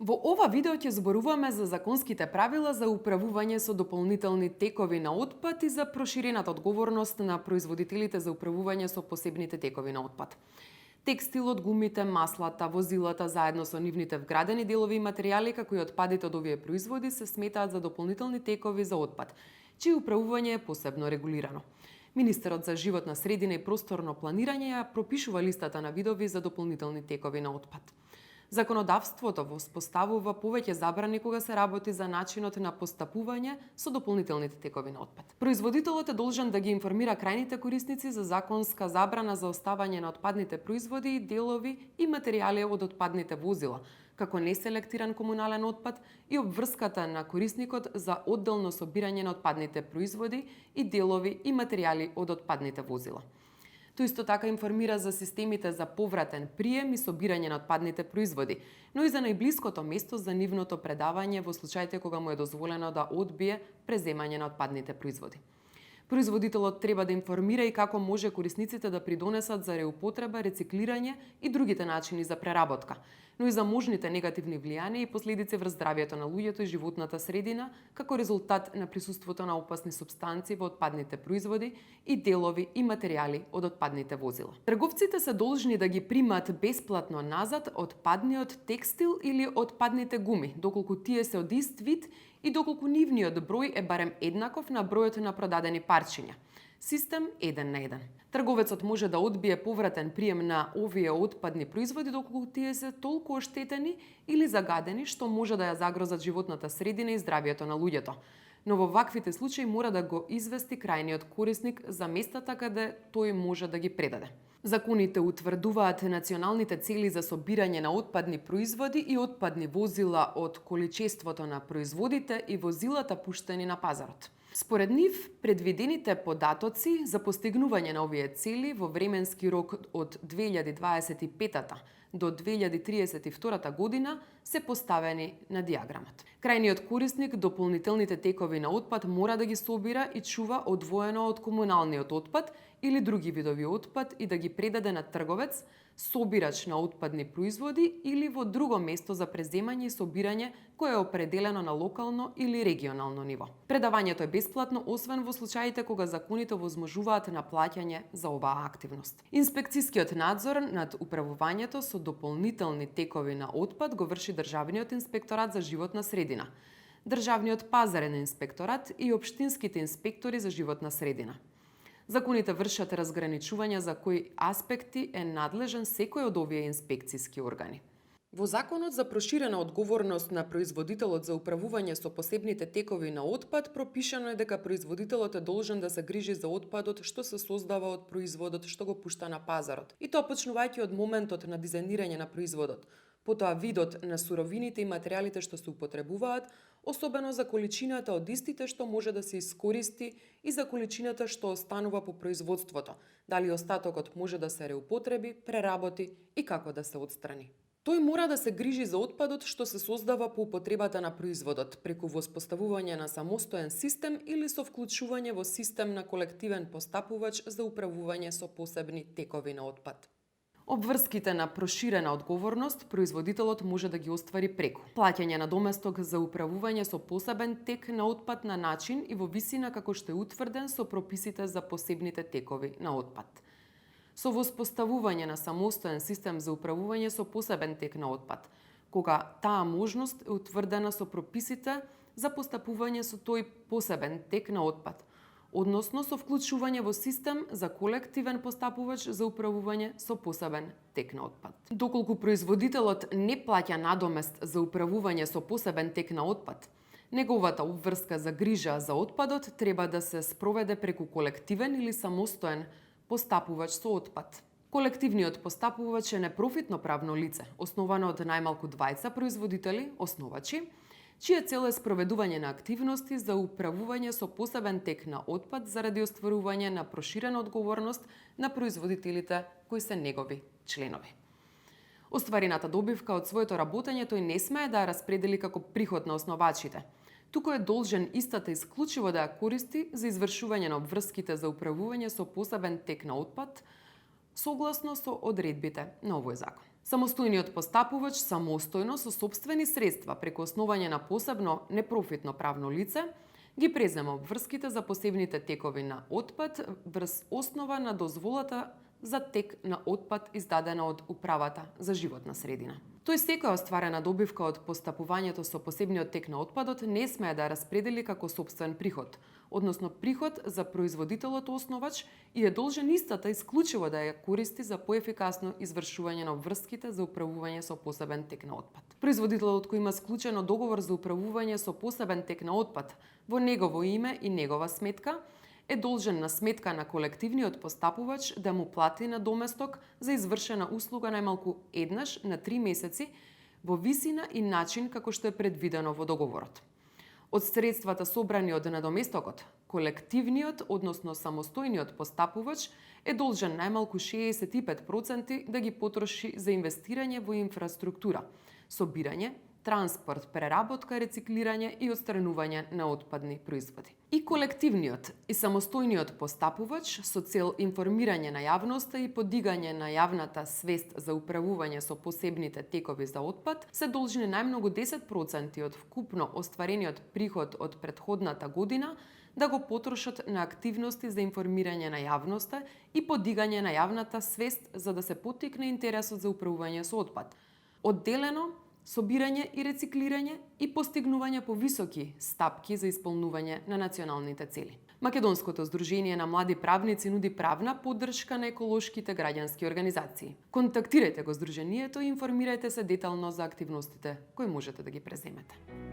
Во ова видео ќе зборуваме за законските правила за управување со дополнителни текови на отпад и за проширената одговорност на производителите за управување со посебните текови на отпад. Текстилот, гумите, маслата, возилата заедно со нивните вградени делови и материјали, како и отпадите од овие производи се сметаат за дополнителни текови за отпад, чие управување е посебно регулирано. Министерот за животна средина и просторно планирање ја пропишува листата на видови за дополнителни текови на отпад. Законодавството воспоставува повеќе забрани кога се работи за начинот на постапување со дополнителните текови на отпад. Производителот е должен да ги информира крајните корисници за законска забрана за оставање на отпадните производи и делови и материјали од отпадните возила, како неселектиран комунален отпад и обврската на корисникот за одделно собирање на отпадните производи и делови и материјали од отпадните возила. Тој исто така информира за системите за повратен прием и собирање на отпадните производи, но и за најблиското место за нивното предавање во случаите кога му е дозволено да одбие преземање на отпадните производи. Производителот треба да информира и како може корисниците да придонесат за реупотреба, рециклирање и другите начини за преработка, но и за можните негативни влијанија и последици врз здравјето на луѓето и животната средина, како резултат на присуството на опасни супстанции во отпадните производи и делови и материјали од отпадните возила. Трговците се должни да ги примат бесплатно назад отпадниот текстил или отпадните гуми, доколку тие се од ист вид и доколку нивниот број е барем еднаков на бројот на продадени парчиња. Систем 1 на 1. Трговецот може да одбие повратен прием на овие отпадни производи доколку тие се толку оштетени или загадени што може да ја загрозат животната средина и здравјето на луѓето. Но во ваквите случаи мора да го извести крајниот корисник за местата каде тој може да ги предаде. Законите утврдуваат националните цели за собирање на отпадни производи и отпадни возила од количеството на производите и возилата пуштени на пазарот. Според нив, предвидените податоци за постигнување на овие цели во временски рок од 2025 до 2032 година се поставени на диаграмот. Крајниот корисник дополнителните текови на отпад мора да ги собира и чува одвоено од комуналниот отпад или други видови отпад и да ги предаде на трговец, собирач на отпадни производи или во друго место за преземање и собирање кое е определено на локално или регионално ниво. Предавањето е бесплатно, освен во случаите кога законите возможуваат на плаќање за оваа активност. Инспекцискиот надзор над управувањето со дополнителни текови на отпад го врши Државниот инспекторат за животна средина, Државниот пазарен инспекторат и општинските инспектори за животна средина. Законите вршат разграничување за кои аспекти е надлежен секој од овие инспекциски органи. Во Законот за проширена одговорност на производителот за управување со посебните текови на отпад пропишано е дека производителот е должен да се грижи за отпадот што се создава од производот што го пушта на пазарот. И тоа почнувајќи од моментот на дизајнирање на производот, потоа видот на суровините и материјалите што се употребуваат, особено за количината од истите што може да се искористи и за количината што останува по производството, дали остатокот може да се реупотреби, преработи и како да се отстрани. Тој мора да се грижи за отпадот што се создава по употребата на производот, преку воспоставување на самостоен систем или со вклучување во систем на колективен постапувач за управување со посебни текови на отпад. Обврските на проширена одговорност производителот може да ги оствари преку плаќање на доместок за управување со посебен тек на отпад на начин и во висина како што е утврден со прописите за посебните текови на отпад. Со воспоставување на самостоен систем за управување со посебен тек на отпад, кога таа можност е утврдена со прописите за постапување со тој посебен тек на отпад, односно со вклучување во систем за колективен постапувач за управување со посебен тек на отпад. Доколку производителот не плаќа надомест за управување со посебен тек на отпад, неговата обврска за грижа за отпадот треба да се спроведе преку колективен или самостоен постапувач со отпад. Колективниот постапувач е непрофитно правно лице, основано од најмалку двајца производители, основачи, чија цел е спроведување на активности за управување со посебен тек на отпад заради остварување на проширена одговорност на производителите кои се негови членови. Остварената добивка од своето работење тој не смее да ја распредели како приход на основачите, туку е должен истата исклучиво да ја користи за извршување на обврските за управување со посебен тек на отпад, согласно со одредбите на овој закон. Самостојниот постапувач самостојно со сопствени средства преку основање на посебно непрофитно правно лице ги презема обврските за посебните текови на отпад врз основа на дозволата за тек на отпад издадена од Управата за животна средина. Тој секоја остварена добивка од постапувањето со посебниот тек на отпадот не смее да распредели како сопствен приход, односно приход за производителот основач и е должен истата исклучиво да ја користи за поефикасно извршување на обврските за управување со посебен тек на отпад. Производителот кој има склучено договор за управување со посебен тек на отпад во негово име и негова сметка, е должен на сметка на колективниот постапувач да му плати на доместок за извршена услуга најмалку еднаш на 3 месеци во висина и начин како што е предвидено во договорот. Од средствата собрани од надоместокот, колективниот, односно самостојниот постапувач е должен најмалку 65% да ги потроши за инвестирање во инфраструктура, собирање, транспорт, преработка, рециклирање и отстранување на отпадни производи. И колективниот и самостојниот постапувач со цел информирање на јавноста и подигање на јавната свест за управување со посебните текови за отпад се должни најмногу 10% од вкупно остварениот приход од претходната година да го потрошат на активности за информирање на јавноста и подигање на јавната свест за да се поттикне интересот за управување со отпад. Одделено собирање и рециклирање и постигнување повисоки стапки за исполнување на националните цели. Македонското здружение на млади правници нуди правна поддршка на еколошките граѓански организации. Контактирајте го здружението и информирајте се детално за активностите кои можете да ги преземете.